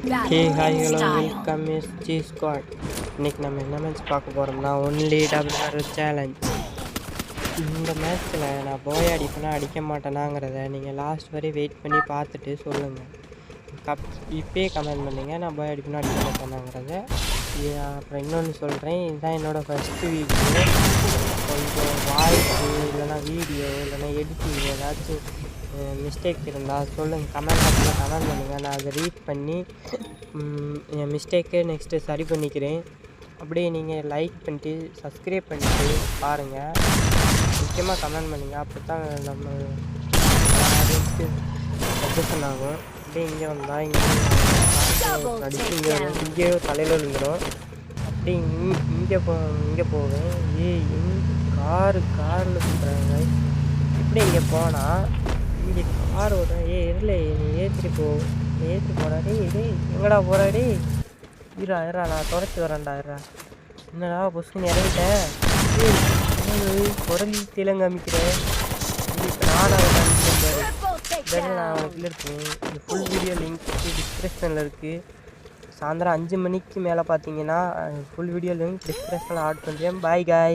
ஹே hi hello welcome S G squad. இன்றைக்கி நம்ம என்ன மேட்ச் பார்க்க போகிறோம்னா ஒன்லி டபுள் சேலஞ்ச். இந்த மேட்ச்சில் நான் போய் அடிப்பேனா அடிக்க மாட்டேனாங்கிறத நீங்கள் லாஸ்ட் வரை வெயிட் பண்ணி பார்த்துட்டு சொல்லுங்கள். இப்போயே கமெண்ட் பண்ணுங்கள் நான் போய் அடிப்பேனா அடிக்க மாட்டேனாங்கிறத. அப்புறம் இன்னொன்று சொல்கிறேன், இதுதான் என்னோடய ஃபஸ்ட்டு வீடியோ. கொஞ்சம் வாய்ஸு இல்லைனா வீடியோ இல்லைனா எடிட்டிங் ஏதாச்சும் மிஸ்டேக் இருந்தால் சொல்லுங்கள், கமெண்ட் பாக்ஸில் கமெண்ட் பண்ணுங்கள். நான் அதை ரீட் பண்ணி என் மிஸ்டேக்கை நெக்ஸ்ட்டு சரி பண்ணிக்கிறேன். அப்படியே நீங்கள் லைக் பண்ணிட்டு சப்ஸ்கிரைப் பண்ணிட்டு பாருங்கள். முக்கியமாக கமெண்ட் பண்ணுங்கள், அப்போ தான் நம்ம சஜஷன் ஆகும். அப்படியே இங்கே வந்தால் இங்கே அடிச்சு இங்கே தலையில் விழுந்துடும். அப்படி இங்கே போவேன். காரில் சொல்கிறாங்க. இப்படி இங்கே போனால் இங்கே காரோட இல்லை நீ ஏற்றிட்டு போடா. எங்கடா போகிறாடி? இருடா நான் தொடச்சி வரேன்டா. என்னடா பொசுக்குன்னு இறங்கிட்டேன். குரல் திலங்க அமைக்கிறேன். இப்போ நானாக நான் அவனுக்குள்ளே இருக்கேன். இந்த ஃபுல் வீடியோ லிங்க் டிஸ்கிரிப்ஷனில் இருக்குது. சாயந்தரம் 5 மணிக்கு மேலே பார்த்தீங்கன்னா ஃபுல் வீடியோ லிங்க் டிஸ்கிரிப்ஷனில் ஆட் பண்ணுறேன். பாய் காய்.